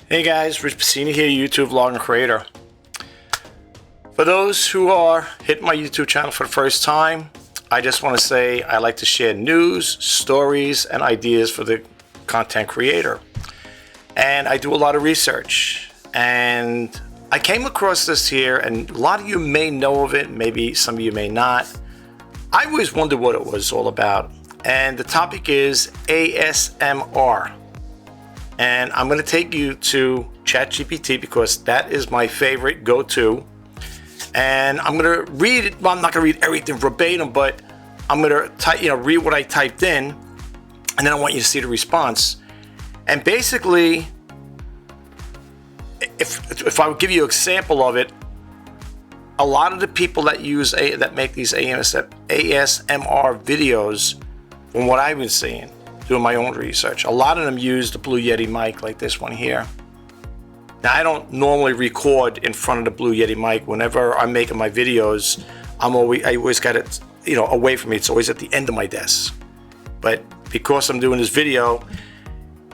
Hey guys, Rich Pacini here, YouTube vlogger creator. For those who are hitting my YouTube channel for the first time, I just want to say I like to share news, stories, and ideas for the content creator. And I do a lot of research. And I came across this here, and a lot of you may know of it, maybe some of you may not. I always wondered what it was all about. And the topic is ASMR. And I'm going to take you to ChatGPT because that is my favorite go-to. And I'm going to read it. Well, I'm not going to read everything verbatim, but I'm going to read what I typed in, and then I want you to see the response. And basically, if I would give you an example of it, a lot of the people that make these ASMR videos, from what I've been seeing, doing my own research, a lot of them use the Blue Yeti mic like this one here. Now, I don't normally record in front of the Blue Yeti mic. Whenever I'm making my videos, I always got it, away from me. It's always at the end of my desk. But because I'm doing this video,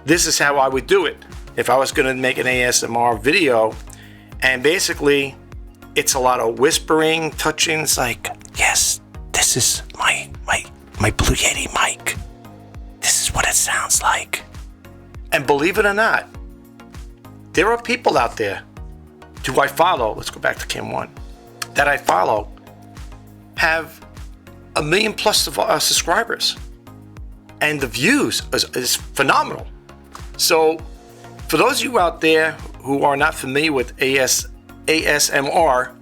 this is how I would do it if I was going to make an ASMR video. And basically, it's a lot of whispering, touching. It's like, yes, this is my Blue Yeti mic. This is what it sounds like. And believe it or not, there are people out there who I follow, let's go back to Kim 1, that I follow, have 1 million plus subscribers. And the views is phenomenal. So for those of you out there who are not familiar with ASMR,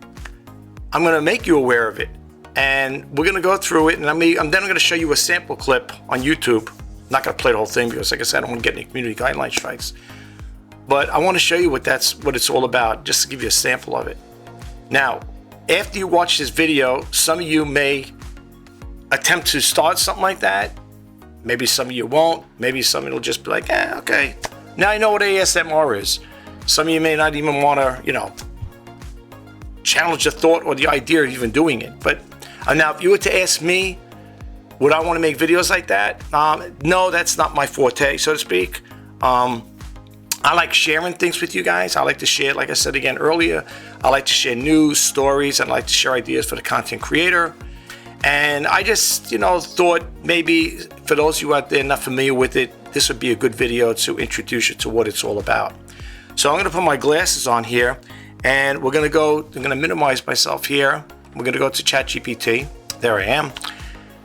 I'm going to make you aware of it. And we're going to go through it, and then I'm going to show you a sample clip on YouTube. I'm not going to play the whole thing because, like I said, I don't want to get any community guideline strikes. But I want to show you what it's all about, just to give you a sample of it. Now, after you watch this video, some of you may attempt to start something like that. Maybe some of you won't. Maybe some of you will just be like, okay. Now I know what ASMR is. Some of you may not even want to, challenge the thought or the idea of even doing it. But now, if you were to ask me, would I want to make videos like that? No, that's not my forte, so to speak. I like sharing things with you guys. I like to share, like I said again earlier, I like to share news, stories. I like to share ideas for the content creator. And I just, thought maybe for those of you out there not familiar with it, this would be a good video to introduce you to what it's all about. So I'm going to put my glasses on here, and I'm going to minimize myself here. We're going to go to ChatGPT. There I am.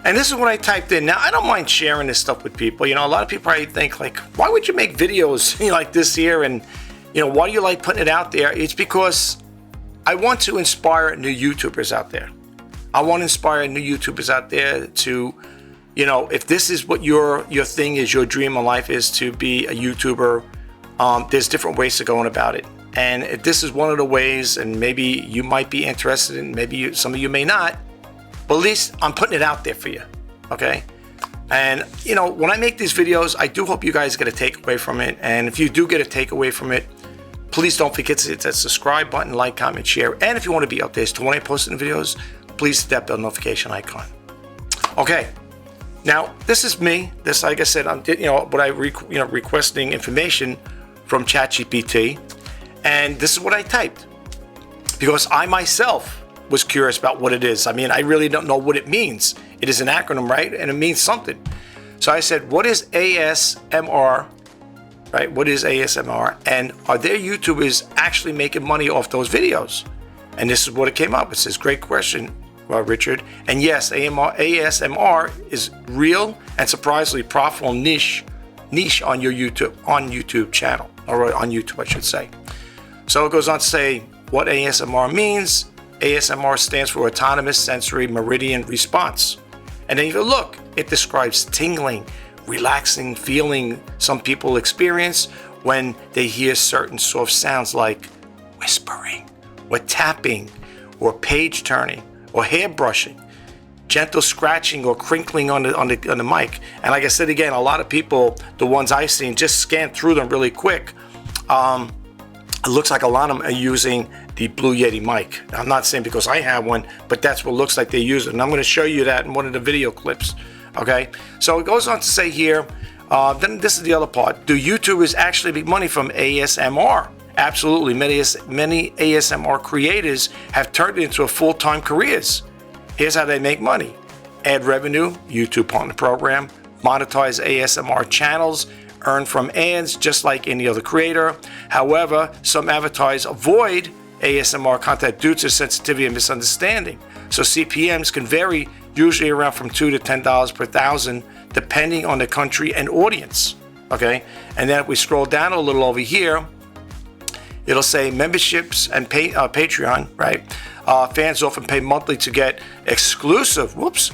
And this is what I typed in. Now, I don't mind sharing this stuff with people. A lot of people probably think, like, why would you make videos like this here? And, why do you like putting it out there? It's because I want to inspire new YouTubers out there. I want to inspire new YouTubers out there to, if this is what your thing is, your dream in life is to be a YouTuber, there's different ways to going about it. And if this is one of the ways, and maybe you might be interested in, maybe some of you may not, but at least I'm putting it out there for you, okay? And, when I make these videos, I do hope you guys get a takeaway from it. And if you do get a takeaway from it, please don't forget to hit that subscribe button, like, comment, share. And if you want to be updated to when I post the videos, please hit that bell notification icon. Okay, now this is me. This, like I said, I'm requesting information from ChatGPT, and this is what I typed because I myself was curious about what it is. I mean, I really don't know what it means. It is an acronym, right? And it means something. So I said, what is ASMR, right? What is ASMR? And are there YouTubers actually making money off those videos? And this is what it came up. It says, great question, Richard. And yes, ASMR is real and surprisingly profitable niche on your YouTube channel, or on YouTube, I should say. So it goes on to say what ASMR means. ASMR stands for Autonomous Sensory Meridian Response. And then if you look, it describes tingling, relaxing feeling some people experience when they hear certain soft sounds like whispering, or tapping, or page turning, or hair brushing, gentle scratching or crinkling on the mic. And like I said again, a lot of people, the ones I've seen, just scan through them really quick. It looks like a lot of them are using the Blue Yeti mic. I'm not saying because I have one, but that's what it looks like they use it. And I'm going to show you that in one of the video clips. Okay, so it goes on to say here, Then this is the other part. Do YouTubers actually make money from ASMR? Absolutely. Many ASMR creators have turned it into a full-time careers. Here's how they make money. Ad revenue, YouTube Partner Program, monetize ASMR channels, earn from ads just like any other creator. However, some advertisers avoid ASMR content due to sensitivity and misunderstanding. So CPMs can vary, usually around from $2 to $10 per thousand, depending on the country and audience. Okay, and then if we scroll down a little over here, it'll say memberships and Patreon, right? Fans often pay monthly to get exclusive ASMR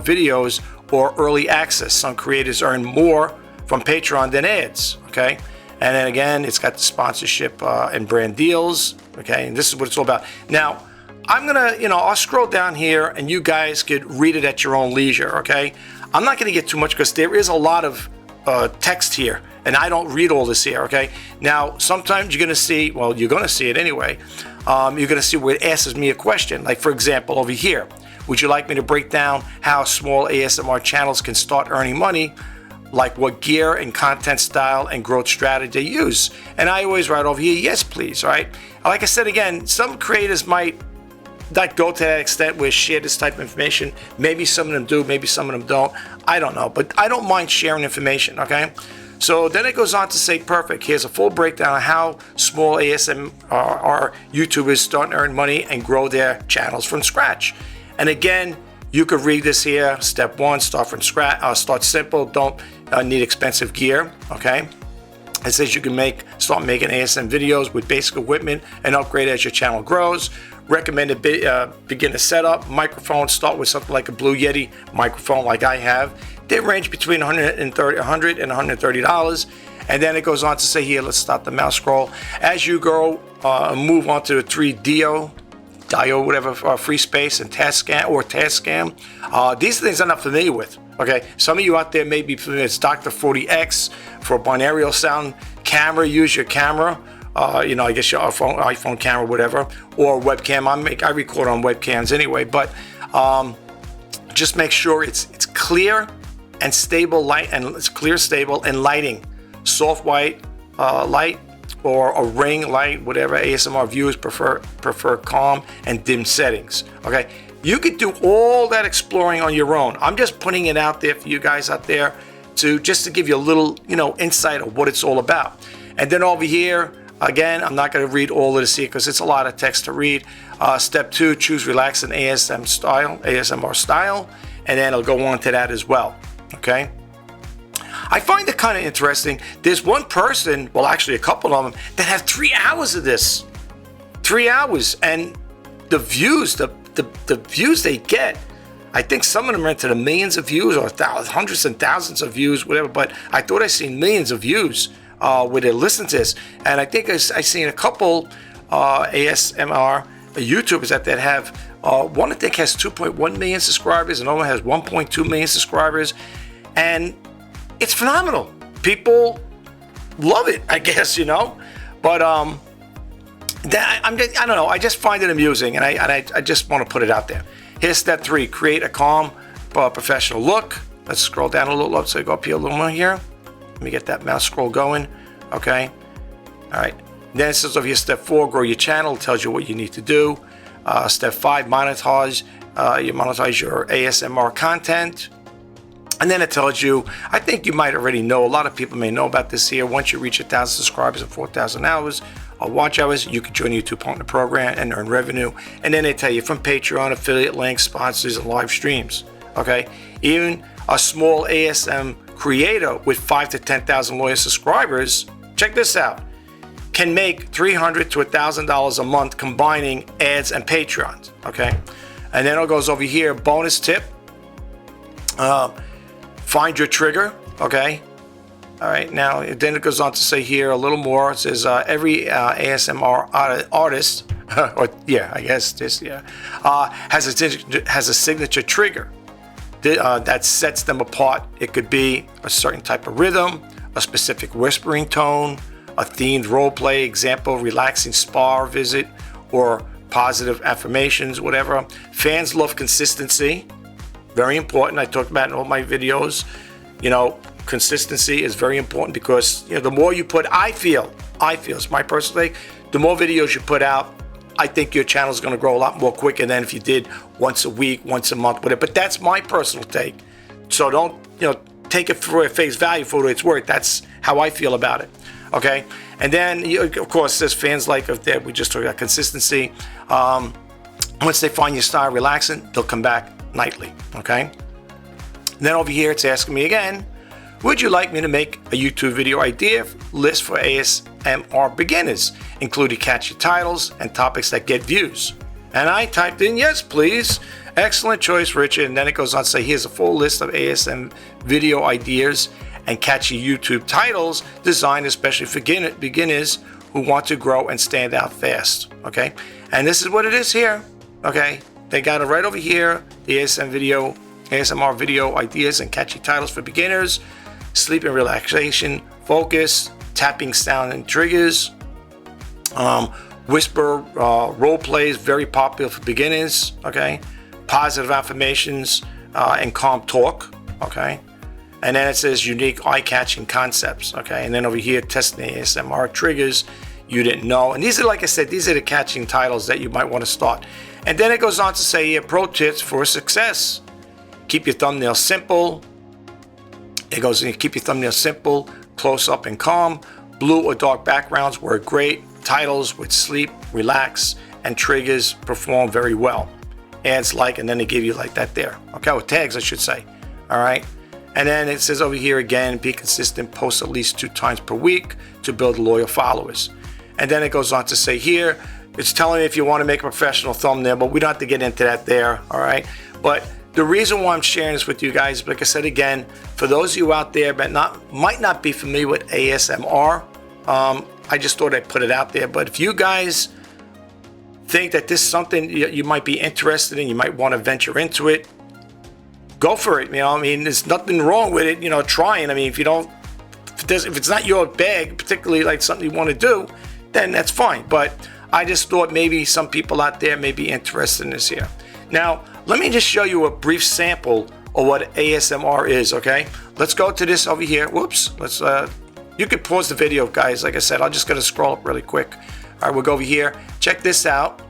videos or early access. Some creators earn more from Patreon than ads, okay? And then again, it's got the sponsorship and brand deals, okay? And this is what it's all about. Now, I'm gonna, I'll scroll down here and you guys could read it at your own leisure, okay? I'm not gonna get too much because there is a lot of text here and I don't read all this here, okay? Now, sometimes you're gonna see, well, you're gonna see it anyway. You're gonna see where it asks me a question. Like for example, over here, would you like me to break down how small ASMR channels can start earning money? Like what gear and content style and growth strategy they use? And I always write over here, yes, please, right? Like I said, again, some creators might not go to that extent where share this type of information. Maybe some of them do, maybe some of them don't. I don't know, but I don't mind sharing information, okay? So then it goes on to say, perfect, here's a full breakdown of how small ASMR YouTubers start to earn money and grow their channels from scratch. And again, you could read this here. Step 1, start from scratch, start simple, don't need expensive gear, okay? It says you can start making ASM videos with basic equipment and upgrade as your channel grows. Recommended beginner setup, microphone, start with something like a Blue Yeti microphone like I have. They range between $100 and $130. And then it goes on to say here, let's stop the mouse scroll. As you go, move on to 3DO, whatever, free space and Tascam. These are things I'm not familiar with. Okay, some of you out there may be familiar. It's Dr. 40X for binaural sound camera. Use your camera. I guess your iPhone camera, whatever, or webcam. I record on webcams anyway, but just make sure it's clear and stable light, and it's clear, stable, and lighting. Soft white light or a ring light, whatever ASMR viewers prefer calm and dim settings. Okay, you could do all that exploring on your own. I'm just putting it out there for you guys out there to give you a little insight of what it's all about. And then over here, again, I'm not going to read all of this here because it's a lot of text to read. Step 2, choose relaxing ASMR style, and then it'll go on to that as well. Okay. I find it kind of interesting. There's one person, well, actually a couple of them, that have 3 hours of this. 3 hours, and the views, the views they get, I think some of them are into the millions of views or hundreds and thousands of views, whatever. But I thought I seen millions of views where they listen to this, and I think I seen a couple ASMR YouTubers that have one I think has 2.1 million subscribers, and another has 1.2 million subscribers, and it's phenomenal. People love it, I guess, but I don't know. I just find it amusing, and I just want to put it out there. Here's step 3: create a calm, professional look. Let's scroll down a little. So go up here a little more here. Let me get that mouse scroll going. Okay. All right. Then it says over here, step 4: grow your channel. It tells you what you need to do. Step 5: monetize. You monetize your ASMR content. And then it tells you, I think you might already know, a lot of people may know about this here. Once you reach 1,000 subscribers and 4,000 hours or watch hours, you can join the YouTube Partner Program and earn revenue. And then they tell you from Patreon, affiliate links, sponsors, and live streams. Okay? Even a small ASM creator with 5,000 to 10,000 loyal subscribers, check this out, can make $300 to $1,000 a month combining ads and Patreons. Okay? And then it goes over here, bonus tip. Find your trigger, okay? All right, now then it goes on to say here a little more. It says every ASMR artist, has a signature trigger that sets them apart. It could be a certain type of rhythm, a specific whispering tone, a themed role play, example, relaxing spa visit, or positive affirmations, whatever. Fans love consistency. Very important. I talked about in all my videos. You know, consistency is very important because, you know, the more you put, I feel, it's my personal take, the more videos you put out, I think your channel is going to grow a lot more quicker than if you did once a week, once a month, whatever. But that's my personal take. So don't, you know, take it for face value for what it's worth. That's how I feel about it. Okay. And then, of course, there's fans like that. We just talked about consistency. Once they find your style relaxing, they'll come back nightly. Okay. And then over here, it's asking me again, would you like me to make a YouTube video idea list for ASMR beginners, including catchy titles and topics that get views? And I typed in, yes, please. Excellent choice, Richard. And then it goes on to say, here's a full list of ASM video ideas and catchy YouTube titles designed especially for beginners who want to grow and stand out fast. Okay. And this is what it is here. Okay. They got it right over here. The ASMR video ideas and catchy titles for beginners. Sleep and relaxation, focus, tapping sound and triggers, whisper role plays, very popular for beginners. Okay, positive affirmations and calm talk. Okay, and then it says unique eye-catching concepts. Okay, and then over here, testing ASMR triggers you didn't know. And these are, like I said, these are the catching titles that you might want to start. And then it goes on to say here, pro tips for success: keep your thumbnail simple. It goes, keep your thumbnail simple, close up and calm. Blue or dark backgrounds work great. Titles with sleep, relax, and triggers perform very well. Adds like, and then they give you like that there. Okay, with tags, I should say. All right. And then it says over here again, be consistent, post at least 2 times per week to build loyal followers. And then it goes on to say here, it's telling me if you want to make a professional thumbnail, but we don't have to get into that there. All right. But the reason why I'm sharing this with you guys, like I said again, for those of you out there that might not be familiar with ASMR, I just thought I'd put it out there. But if you guys think that this is something you might be interested in, you might want to venture into it, go for it. You know, I mean, there's nothing wrong with it. You know, trying. I mean, if it's not your bag, particularly like something you want to do, then that's fine. But I just thought maybe some people out there may be interested in this here. Now, let me just show you a brief sample of what ASMR is, okay? Let's go to this over here. Whoops. You can pause the video, guys. Like I said, I'm just going to scroll up really quick. All right, we'll go over here. Check this out.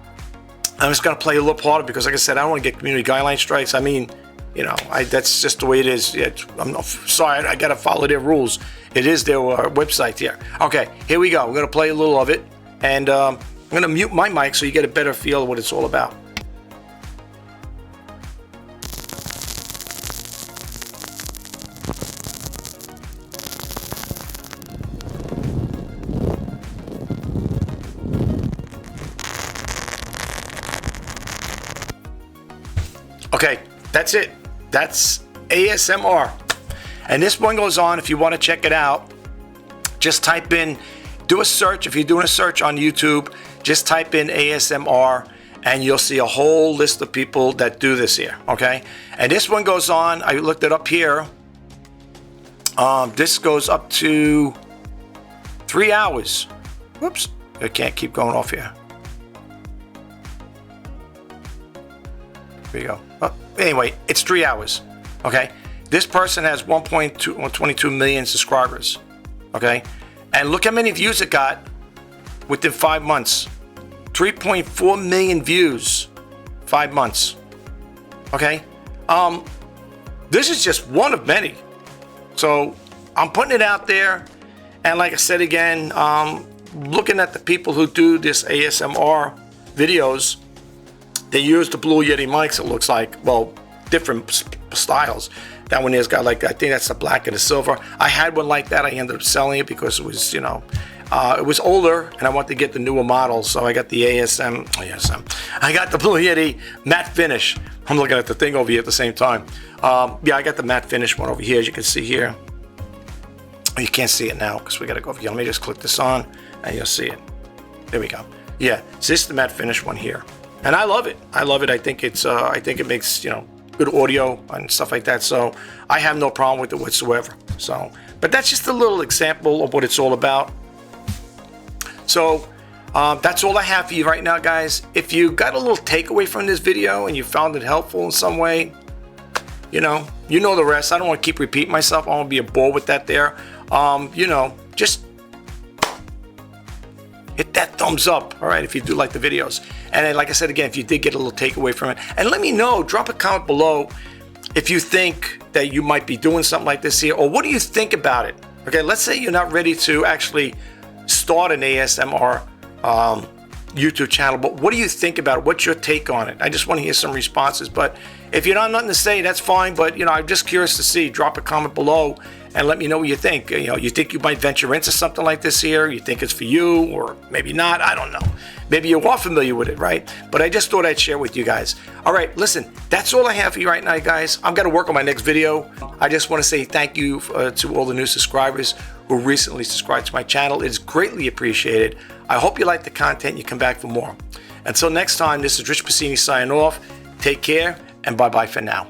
I'm just going to play a little harder because, like I said, I don't want to get community guideline strikes. I mean, you know, that's just the way it is. I'm sorry, I got to follow their rules. It is their website here. Okay, here we go. We're going to play a little of it. And I'm going to mute my mic so you get a better feel of what it's all about. Okay, that's it. That's ASMR. And this one goes on, if you want to check it out, just type in, do a search. If you're doing a search on YouTube, just type in ASMR and you'll see a whole list of people that do this here, okay? And this one goes on, I looked it up here. This goes up to 3 hours. Whoops, I can't keep going off here. There you go. Oh, anyway, it's 3 hours. Okay. This person has 1.22 million subscribers. Okay. And look how many views it got within 5 months. 3.4 million views. 5 months. Okay. This is just one of many. So I'm putting it out there. And like I said again, looking at the people who do this ASMR videos, they use the Blue Yeti mics, it looks like. Well, different styles. That one has got like, I think that's the black and the silver. I had one like that. I ended up selling it because it was, you know, it was older and I wanted to get the newer models. So I got the I got the Blue Yeti matte finish. I'm looking at the thing over here at the same time. Yeah, I got the matte finish one over here, as you can see here. You can't see it now because we got to go over here. Let me just click this on and you'll see it. There we go. Yeah, so this is the matte finish one here. And I love it. I love it. I think it's. I think it makes, you know, good audio and stuff like that. So I have no problem with it whatsoever. So, but that's just a little example of what it's all about. So that's all I have for you right now, guys. If you got a little takeaway from this video and you found it helpful in some way, You know the rest. I don't want to keep repeating myself. I don't want to be a bore with that there. Just hit that thumbs up, all right, if you do like the videos. And then, like I said again, if you did get a little takeaway from it, and let me know, drop a comment below if you think that you might be doing something like this here, or what do you think about it? Okay, let's say you're not ready to actually start an ASMR YouTube channel, but what do you think about it? What's your take on it? I just want to hear some responses. But if you don't have nothing to say, that's fine. But I'm just curious to see. Drop a comment below and let me know what you think. You think you might venture into something like this here? You think it's for you, or maybe not? I don't know. Maybe you are familiar with it, right? But I just thought I'd share with you guys. All right, listen, that's all I have for you right now, guys. I'm going to work on my next video. I just want to say thank you to all the new subscribers who recently subscribed to my channel. It is greatly appreciated. I hope you like the content. You come back for more. Until next time, this is Rich Pacini signing off. Take care, and bye-bye for now.